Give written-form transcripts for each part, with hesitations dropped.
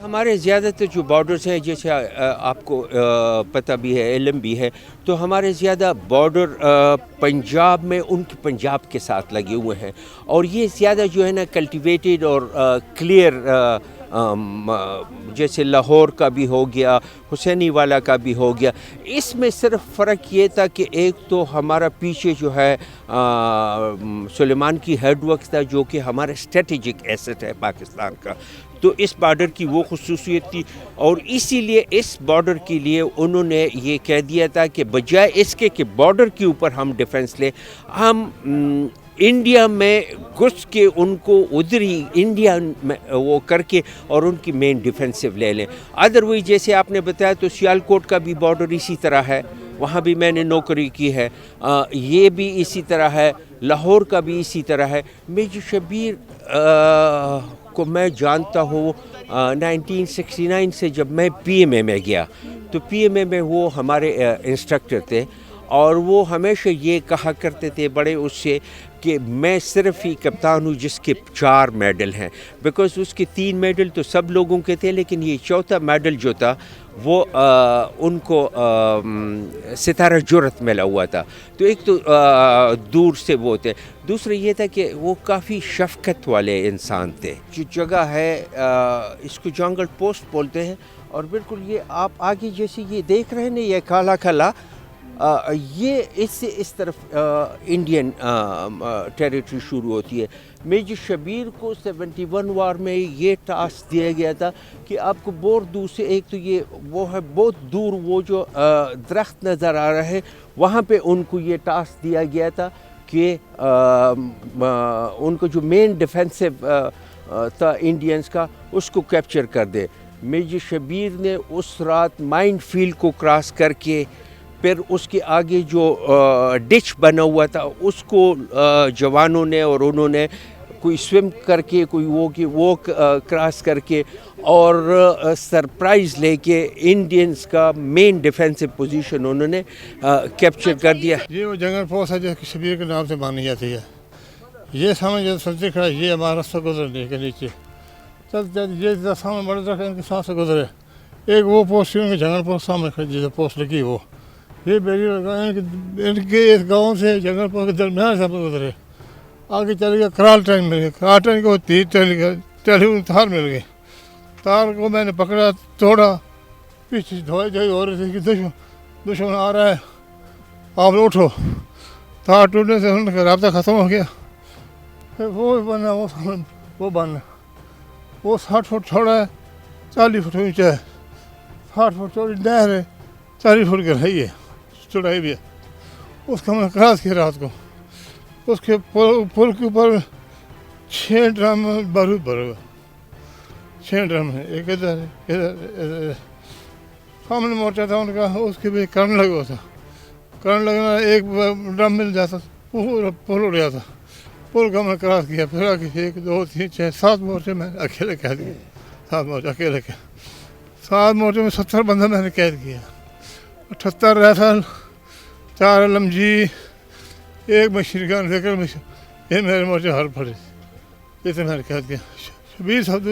ہمارے زیادہ تر جو بارڈرز ہیں، جیسے آپ کو پتہ بھی ہے، علم بھی ہے، تو ہمارے زیادہ بارڈر پنجاب میں ان کے پنجاب کے ساتھ لگے ہوئے ہیں، اور یہ زیادہ جو ہے نا کلٹیویٹڈ اور کلیئر، جیسے لاہور کا بھی ہو گیا، حسینی والا کا بھی ہو گیا۔ اس میں صرف فرق یہ تھا کہ ایک تو ہمارا پیچھے جو ہے سلیمان کی ہیڈ ورکس تھا، جو کہ ہمارا اسٹریٹجک ایسٹ ہے پاکستان کا، تو اس بارڈر کی وہ خصوصیت تھی، اور اسی لیے اس بارڈر کے لیے انہوں نے یہ کہہ دیا تھا کہ بجائے اس کے کہ بارڈر کے اوپر ہم ڈیفنس لیں، ہم انڈیا میں گھس کے ان کو ادھر ہی انڈیا میں وہ کر کے اور ان کی مین ڈیفینسو لے لیں۔ ادروائز جیسے آپ نے بتایا تو سیالکوٹ کا بھی بارڈر اسی طرح ہے، وہاں بھی میں نے نوکری کی ہے، یہ بھی اسی طرح ہے، لاہور کا بھی اسی طرح ہے۔ میجر شبیر کو میں جانتا ہوں 1969 سے، جب میں پی ایم اے میں گیا تو پی ایم اے میں وہ ہمارے انسٹرکٹر تھے، اور وہ ہمیشہ یہ کہا کرتے تھے بڑے اس سے کہ میں صرف ہی کپتان ہوں جس کے 4 میڈل ہیں، بیکاز اس کے 3 میڈل تو سب لوگوں کے تھے، لیکن یہ 4تھا میڈل جو تھا وہ ان کو ستارہ جرت ملا ہوا تھا، تو ایک تو دور سے وہ تھے، دوسرا یہ تھا کہ وہ کافی شفقت والے انسان تھے۔ جو جگہ ہے اس کو جنگل پوسٹ بولتے ہیں، اور بالکل یہ آپ آگے جیسے یہ دیکھ رہے ہیں نا، یہ کالا کالا، یہ اس سے اس طرف انڈین ٹیریٹری شروع ہوتی ہے۔ میجر شبیر کو 71 وار میں یہ ٹاسک دیا گیا تھا کہ آپ کو بہت دور سے، ایک تو یہ وہ ہے بہت دور، وہ جو درخت نظر آ رہا ہے وہاں پہ ان کو یہ ٹاسک دیا گیا تھا کہ ان کو جو مین ڈیفینسو تھا انڈینز کا، اس کو کیپچر کر دے۔ میجر شبیر نے اس رات مائن فیلڈ کو کراس کر کے، پھر اس کے آگے جو ڈچ بنا ہوا تھا اس کو جوانوں نے اور انہوں نے کوئی سویم کر کے، کوئی وہ کراس کر کے، اور سرپرائز لے کے انڈینز کا مین ڈیفینسو پوزیشن انہوں نے کیپچر کر دیا۔ یہ وہ جنگل پوسٹ ہے جو شبیر کے نام سے مانی جاتی ہے، یہ سامنے سبزی کھڑا، یہ ہمارا راستہ گزرنے کے نیچے چلتے، یہ سامنے بڑے درخت ان کے ساتھ سے گزرے، ایک وہ پوسٹ ان کے جنگل پوسٹ سامنے کھڑی جیسے پوسٹ لگی، وہ یہ بیری لگا ان کے اس گاؤں سے جنگل پوسٹ کے درمیان سے گزرے، آگے چلے گیا کرال ٹرین مل گئی، کرال ٹرین کو 3 تار مل گئی، تار کو میں نے پکڑا، توڑا، پیچھے دھوئی ہو رہی تھی کہ دشمن آ رہا ہے، آپ اٹھو، تار ٹوٹنے سے ان کا رابطہ ختم ہو گیا، پھر وہ بننا، وہ بننا، وہ 60 فٹ چوڑا ہے، 40 فٹ اونچا ہے، 60 فٹ چوڑی نہر ہے، 40 فٹ گہرائی ہے، چوڑائی بھی ہے، اس کا ہم نے کراس کیا رات کو، اس کے پل کے اوپر 6 ڈرم بارود بھرا ہوا، 6 ڈرم ہے، ایک ادھر سامنے مورچہ تھا ان کا، اس کے بھی کرنٹ لگا ہوا تھا، کرنٹ لگنا، ایک ڈرم مل جاتا پورا پل اڑ جاتا، پل کا ہم نے کراس کیا، پھر آگے 1 2 3 4 7 مورچے میں اکیلے قید کیا، 7 مورچے اکیلے کے، 7 مورچے میں 70 بندہ میں نے قید کیا، 78 رائفل، 4 LMG، 1 مشین گن، یہ میرے مورچے ہر پڑے، یہ تو میں نے قید کیا۔ شبیر صاحب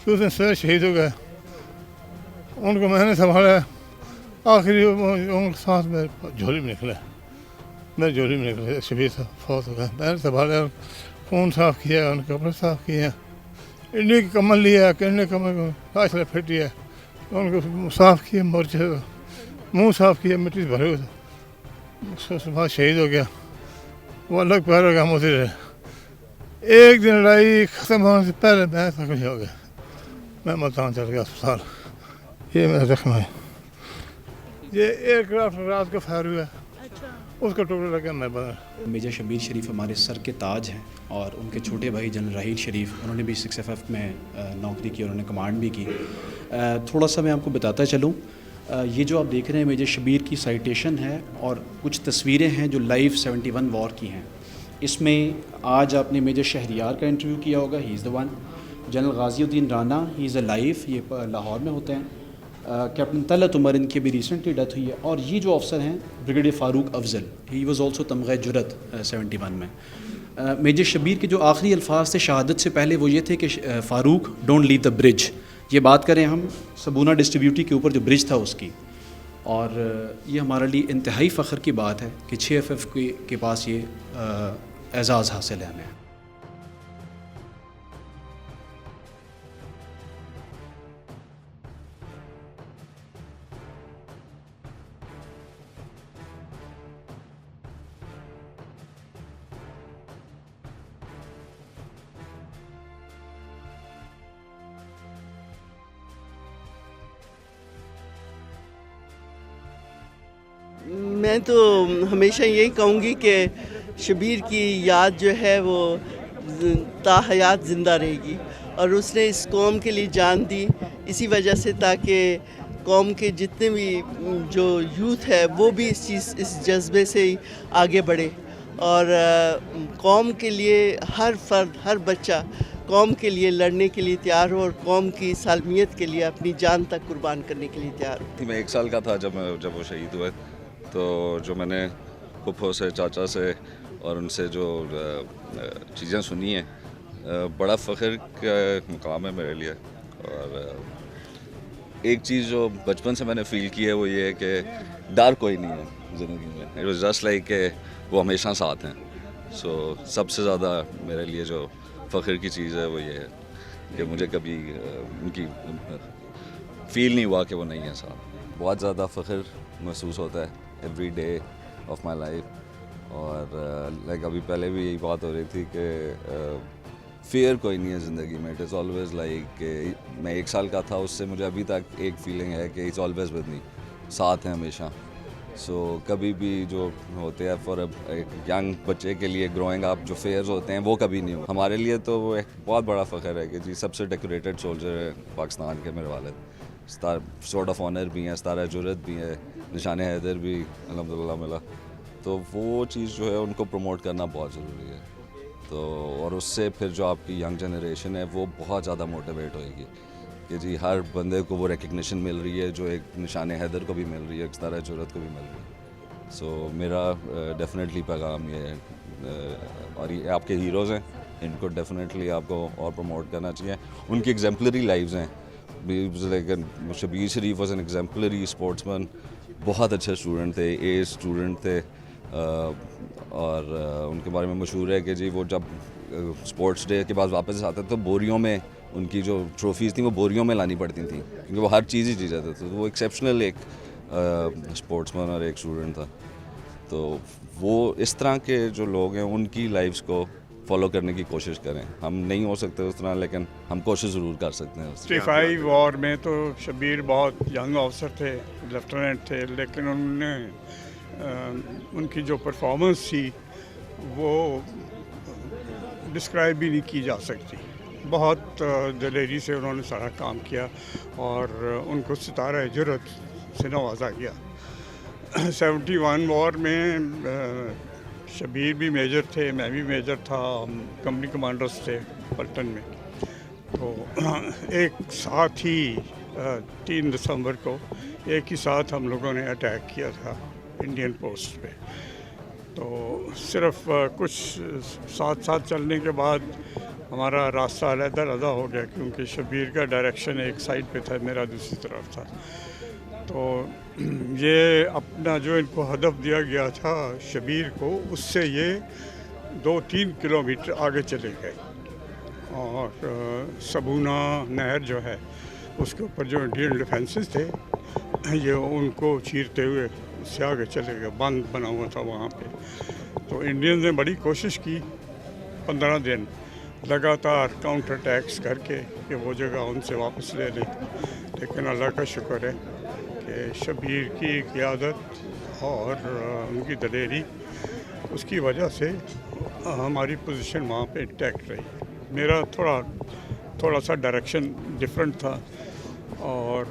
دوسرے سر شہید ہو گئے، ان کو میں نے سنبھالا، آخری ان کے ساتھ میں جھولی میں نکلا، میرے جھولی میں نکلا، شبیر صاحب فوت ہو گئے، میں نے سنبھالا، خون صاف کیا، ان کے کپڑے صاف کیے، انڈی کی کمل لیا، کنڈے کمل کو فاصلہ پھٹی ہے، ان کو صاف کیا، مورچے منہ صاف کیا، مٹی سے بھرے ہوئے، اس کے بعد شہید ہو گیا، وہ الگ پیارے کا ہم ہوتے رہے۔ ایک دن لڑائی ختم ہونے سے پہلے میں زخمی ہو گیا، میں ملتان چل گیا اسپتال، یہ میرا زخم ہے، یہ ایئر کرافٹ رات کو فائر ہوا، اس کا ٹکڑا لگا میں بدل۔ میجر شبیر شریف ہمارے سر کے تاج ہیں، اور ان کے چھوٹے بھائی جنرل راحیل شریف، انہوں نے بھی 6FF میں نوکری کی اور انہوں نے کمانڈ بھی کی۔ تھوڑا سا میں آپ کو بتاتا چلوں، یہ جو آپ دیکھ رہے ہیں میجر شبیر کی سائٹیشن ہے، اور کچھ تصویریں ہیں جو لائیو 71 وار کی ہیں۔ اس میں آج آپ نے میجر شہریار کا انٹرویو کیا ہوگا، ہی از the one. General Ghazi Uddin Rana, he is a life, یہ لاہور میں ہوتے ہیں۔ کیپٹن طلعت عمر، ان کی بھی ریسنٹلی ڈیتھ ہوئی ہے۔ اور یہ جو افسر ہیں brigadier Farooq Afzal, he was also تمغہ جرت 71 میں۔ میجر شبیر کے جو آخری الفاظ تھے شہادت سے پہلے وہ یہ تھے کہ فاروق ڈونٹ لیو دا برج، یہ بات کریں ہم سبونا ڈسٹریبیوٹی کے اوپر جو برج تھا اس کی، اور یہ ہمارے لیے انتہائی فخر کی بات ہے کہ 6FF کے پاس یہ اعزاز حاصل ہے ہمیں۔ میں تو ہمیشہ یہی کہوں گی کہ شبیر کی یاد جو ہے وہ تا حیات زندہ رہے گی، اور اس نے اس قوم کے لیے جان دی اسی وجہ سے تاکہ قوم کے جتنے بھی جو یوتھ ہے وہ بھی اس جذبے سے ہی آگے بڑھے، اور قوم کے لیے ہر فرد، ہر بچہ قوم کے لیے لڑنے کے لیے تیار ہو، اور قوم کی سالمیت کے لیے اپنی جان تک قربان کرنے کے لیے تیار ہو۔ میں 1 سال کا تھا جب وہ شہید ہوئے، تو جو میں نے پھپھو سے، چاچا سے اور ان سے جو چیزیں سنی ہیں، بڑا فخر کا مقام ہے میرے لیے۔ اور ایک چیز جو بچپن سے میں نے فیل کی ہے وہ یہ ہے کہ ڈر کوئی نہیں ہے زندگی میں، اٹ واز جسٹ لائک کہ وہ ہمیشہ ساتھ ہیں۔ سو سب سے زیادہ میرے لیے جو فخر کی چیز ہے وہ یہ ہے کہ مجھے کبھی ان کی فیل نہیں ہوا کہ وہ نہیں ہے ساتھ۔ بہت زیادہ فخر محسوس ہوتا ہے every day of my life, اور لائک ابھی پہلے بھی یہی بات ہو رہی تھی کہ فیئر کوئی نہیں ہے زندگی میں، اٹ از آلویز لائک کہ میں 1 سال کا تھا، اس سے مجھے ابھی تک ایک فیلنگ ہے کہ اٹس آلویز ود می، ساتھ ہیں ہمیشہ۔ سو کبھی بھی جو ہوتے ہیں فار ایک ینگ بچے کے لیے گروئنگ اپ جو فیئرز ہوتے ہیں وہ کبھی نہیں ہو۔ ہمارے لیے تو وہ ایک بہت بڑا فخر ہے کہ جی سب سے ڈیکوریٹڈ سولجر ہے پاکستان کے میرے والد، سورٹ آف آنر بھی ہیں، ستارہ جرت بھی ہے، نشان حیدر بھی الحمدللہ ملا۔ تو وہ چیز جو ہے ان کو پروموٹ کرنا بہت ضروری ہے، تو اور اس سے پھر جو آپ کی ینگ جنریشن ہے وہ بہت زیادہ موٹیویٹ ہوئے گی کہ جی ہر بندے کو وہ ریکگنیشن مل رہی ہے جو ایک نشان حیدر کو بھی مل رہی ہے، ایک ستارہ جرت کو بھی مل رہی ہے۔ سو میرا ڈیفینیٹلی پیغام یہ ہے، اور یہ آپ کے ہیروز ہیں، ان کو ڈیفینیٹلی آپ کو اور پروموٹ کرنا چاہیے، ان کی ایگزمپلری لائفز ہیں۔ شبیر شریف واز این ایگزمپلری اسپورٹس مین، بہت اچھے اسٹوڈنٹ تھے، اے اسٹوڈنٹ تھے، اور ان کے بارے میں مشہور ہے کہ جی وہ جب اسپورٹس ڈے کے بعد واپس آتے تو بوریوں میں ان کی جو ٹرافیز تھیں وہ بوریوں میں لانی پڑتی تھیں، کیونکہ وہ ہر چیز ہی چیز جاتے تھے۔ تو وہ ایکسیپشنل ایک اسپورٹس مین اور ایک اسٹوڈنٹ تھا۔ تو وہ اس طرح کے جو لوگ ہیں ان کی لائفز کو فالو کرنے کی کوشش کریں۔ ہم نہیں ہو سکتے اس طرح، لیکن ہم کوشش ضرور کر سکتے ہیں۔ 65 وار میں تو شبیر بہت ینگ آفیسر تھے، لیفٹیننٹ تھے، لیکن ان کی جو پرفارمنس تھی وہ ڈسکرائب بھی نہیں کی جا سکتی۔ بہت دلیری سے انہوں نے سارا کام کیا، اور ان کو ستارہ جرت سے نوازا گیا۔ 71 وار میں شبیر بھی میجر تھے، میں بھی میجر تھا، ہم کمپنی کمانڈرز تھے پلٹن میں۔ تو ایک ساتھ ہی 3 دسمبر کو ایک ہی ساتھ ہم لوگوں نے اٹیک کیا تھا انڈین پوسٹ پہ۔ تو صرف کچھ ساتھ چلنے کے بعد ہمارا راستہ علیحدہ ہو گیا، کیونکہ شبیر کا ڈائریکشن ایک سائڈ پہ تھا، میرا دوسری طرف تھا۔ تو یہ اپنا جو ان کو ہدف دیا گیا تھا شبیر کو، اس سے یہ 2-3 کلومیٹر آگے چلے گئے، اور سبونا نہر جو ہے اس کے اوپر جو انڈین ڈیفینسز تھے یہ ان کو چیرتے ہوئے اس سے آگے چلے گئے، بند بنا ہوا تھا وہاں پہ۔ تو انڈینز نے بڑی کوشش کی 15 دن لگاتار کاؤنٹر اٹیکس کر کے کہ وہ جگہ ان سے واپس لے لیں، لیکن اللہ کا شکر ہے کہ شبیر کی قیادت اور ان کی دلیری، اس کی وجہ سے ہماری پوزیشن وہاں پہ انٹیکٹ رہی۔ میرا تھوڑا سا ڈائریکشن ڈفرینٹ تھا، اور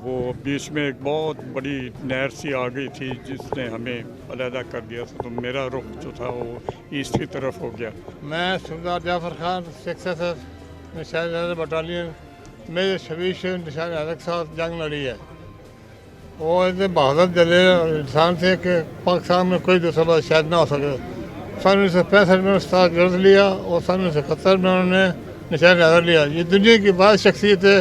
وہ بیچ میں ایک بہت بڑی نہر سی آ گئی تھی جس نے ہمیں علیحدہ کر دیا تھا، تو میرا رخ جو تھا وہ ایسٹ کی طرف ہو گیا۔ میں سردار جعفر خان 6SS نشان حیدر بٹالین میں شبیر شریف نشان حیدر کے ساتھ جنگ لڑی ہے۔ وہ اتنے بہادر دلیر انسان تھے کہ پاکستان میں کوئی دوسرا بات شاید نہ ہو سکے۔ 1965 میں استاد جرد لیا، اور 1971 میں انہوں نے نشان حیدر لیا۔ یہ دنیا کی بعض شخصیتیں